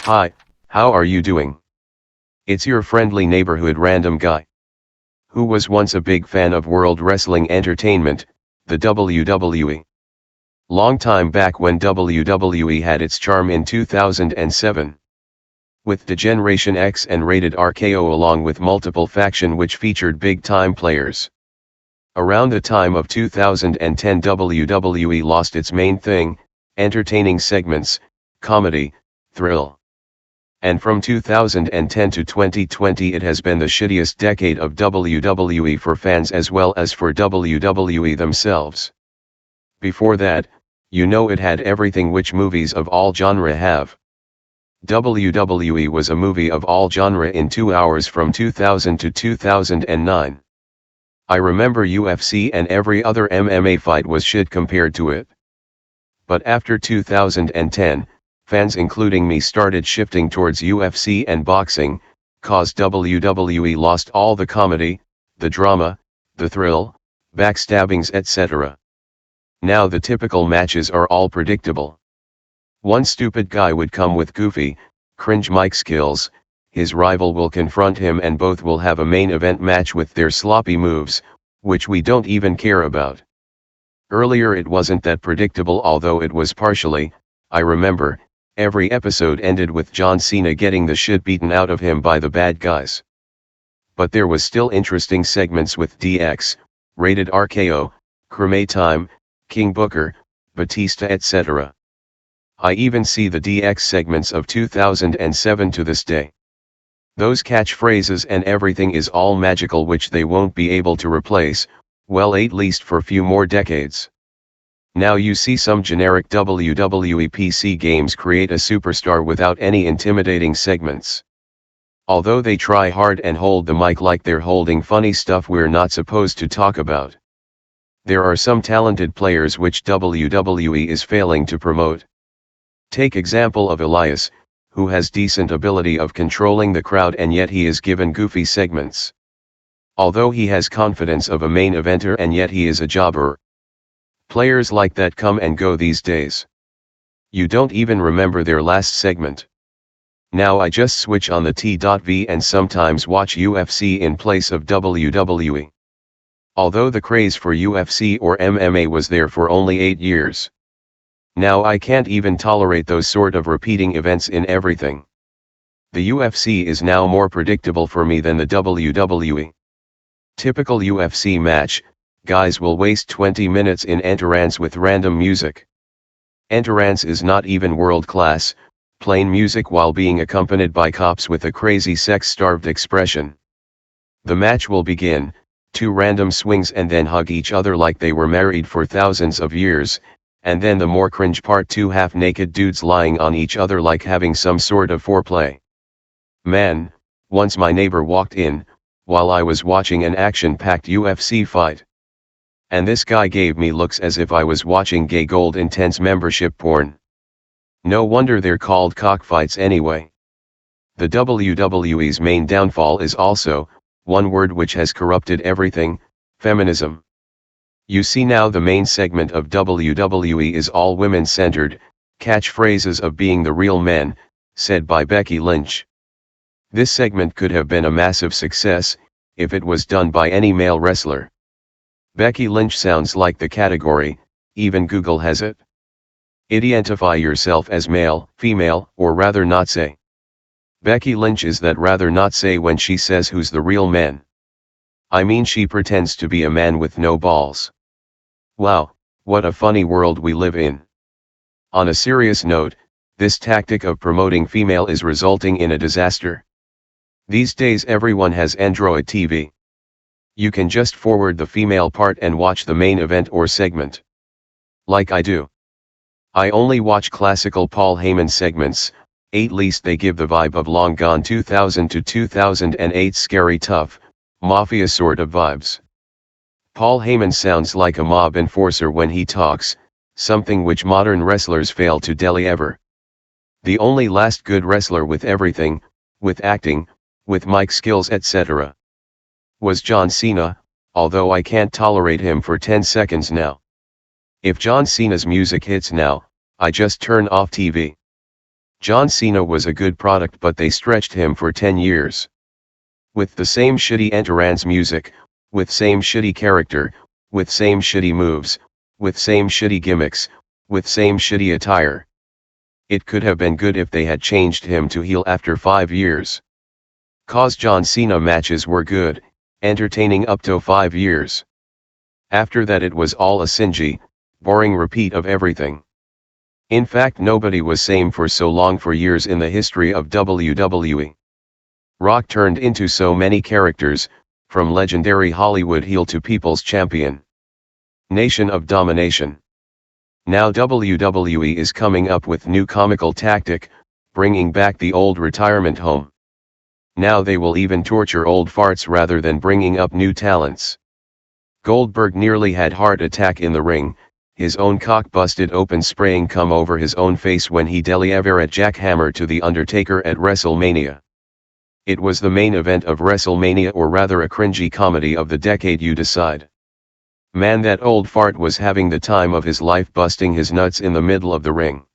Hi, how are you doing? It's your friendly neighborhood random guy, who was once a big fan of World Wrestling Entertainment, the WWE. Long time back when WWE had its charm in 2007. With Degeneration X and Rated RKO along with multiple faction which featured big-time players. Around the time of 2010 WWE lost its main thing, entertaining segments, comedy, thrill. And from 2010 to 2020 it has been the shittiest decade of WWE for fans as well as for WWE themselves. Before that, it had everything which movies of all genre have. WWE was a movie of all genre in 2 hours from 2000 to 2009. I remember UFC and every other MMA fight was shit compared to it. But after 2010, fans including me started shifting towards UFC and boxing, cause WWE lost all the comedy, the drama, the thrill, backstabbings etc. Now the typical matches are all predictable. One stupid guy would come with goofy, cringe mic skills, his rival will confront him and both will have a main event match with their sloppy moves, which we don't even care about. Earlier it wasn't that predictable although it was partially, I remember, every episode ended with John Cena getting the shit beaten out of him by the bad guys. But there was still interesting segments with DX, Rated RKO, Creme Time, King Booker, Batista etc. I even see the DX segments of 2007 to this day. Those catchphrases and everything is all magical which they won't be able to replace, well at least for few more decades. Now you see some generic WWE PC games create a superstar without any intimidating segments. Although they try hard and hold the mic like they're holding funny stuff we're not supposed to talk about. There are some talented players which WWE is failing to promote. Take example of Elias, who has decent ability of controlling the crowd and yet he is given goofy segments. Although he has confidence of a main eventer and yet he is a jobber. Players like that come and go these days. You don't even remember their last segment. Now I just switch on the T.V and sometimes watch UFC in place of WWE. Although the craze for UFC or MMA was there for only 8 years. Now I can't even tolerate those sort of repeating events in everything. The UFC is now more predictable for me than the WWE. Typical UFC match, guys will waste 20 minutes in entrance with random music. Entrance is not even world class, plain music while being accompanied by cops with a crazy sex-starved expression. The match will begin, 2 random swings and then hug each other like they were married for thousands of years. And then the more cringe part 2 half-naked dudes lying on each other like having some sort of foreplay. Man, once my neighbor walked in, while I was watching an action-packed UFC fight. And this guy gave me looks as if I was watching gay gold intense membership porn. No wonder they're called cockfights anyway. The WWE's main downfall is also, one word which has corrupted everything, feminism. You see now the main segment of WWE is all women-centered, catchphrases of being the real men, said by Becky Lynch. This segment could have been a massive success, if it was done by any male wrestler. Becky Lynch sounds like the category, even Google has it. Identify yourself as male, female, or rather not say. Becky Lynch is that rather not say when she says who's the real man. I mean she pretends to be a man with no balls. Wow, what a funny world we live in. On a serious note, this tactic of promoting female is resulting in a disaster. These days everyone has Android TV. You can just forward the female part and watch the main event or segment. Like I do. I only watch classical Paul Heyman segments, at least they give the vibe of long gone 2000 to 2008 scary tough, mafia sort of vibes. Paul Heyman sounds like a mob enforcer when he talks, something which modern wrestlers fail to deliver. The only last good wrestler with everything, with acting, with mic skills etc. was John Cena, although I can't tolerate him for 10 seconds now. If John Cena's music hits now, I just turn off TV. John Cena was a good product, but they stretched him for 10 years. With the same shitty entrance music, with same shitty character, with same shitty moves, with same shitty gimmicks, with same shitty attire. It could have been good if they had changed him to heel after 5 years. Cause John Cena matches were good, entertaining up to 5 years. After that it was all a singy, boring repeat of everything. In fact, nobody was same for so long for years in the history of WWE. Rock turned into so many characters, from legendary Hollywood heel to people's champion. Nation of domination. Now WWE is coming up with new comical tactic, bringing back the old retirement home. Now they will even torture old farts rather than bringing up new talents. Goldberg nearly had heart attack in the ring, his own cock busted open, spraying cum over his own face when he delivered jackhammer to The Undertaker at WrestleMania. It was the main event of WrestleMania, or rather a cringy comedy of the decade, you decide. Man, that old fart was having the time of his life busting his nuts in the middle of the ring.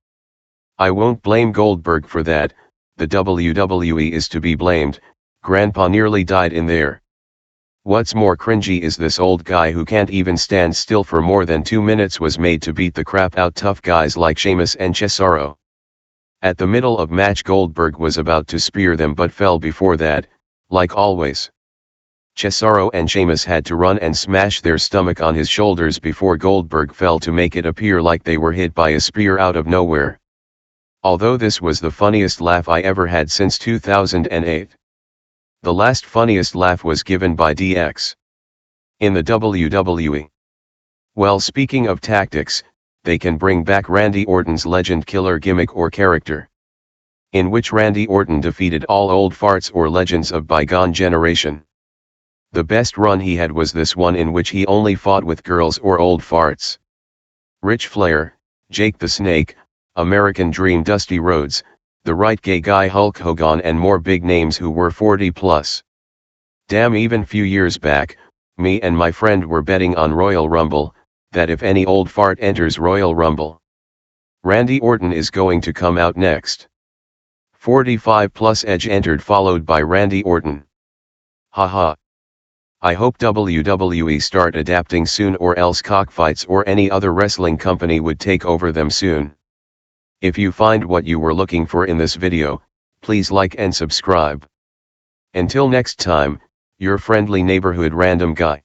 I won't blame Goldberg for that, the WWE is to be blamed, Grandpa nearly died in there. What's more cringy is this old guy who can't even stand still for more than 2 minutes was made to beat the crap out tough guys like Sheamus and Cesaro. At the middle of match, Goldberg was about to spear them but fell before that, like always. Cesaro and Sheamus had to run and smash their stomach on his shoulders before Goldberg fell to make it appear like they were hit by a spear out of nowhere. Although this was the funniest laugh I ever had since 2008. The last funniest laugh was given by DX. In the WWE. Well, speaking of tactics, they can bring back Randy Orton's legend killer gimmick or character, in which Randy Orton defeated all old farts or legends of bygone generation. The best run he had was this one, in which he only fought with girls or old farts. Rich Flair, Jake the Snake, American Dream Dusty Rhodes, the right gay guy Hulk Hogan, and more big names who were 40 plus. Damn, even few years back, me and my friend were betting on Royal Rumble, that if any old fart enters Royal Rumble, Randy Orton is going to come out next. 45 plus Edge entered, followed by Randy Orton. Haha. I hope WWE start adapting soon, or else Cockfights or any other wrestling company would take over them soon. If you find what you were looking for in this video, please like and subscribe. Until next time, your friendly neighborhood random guy.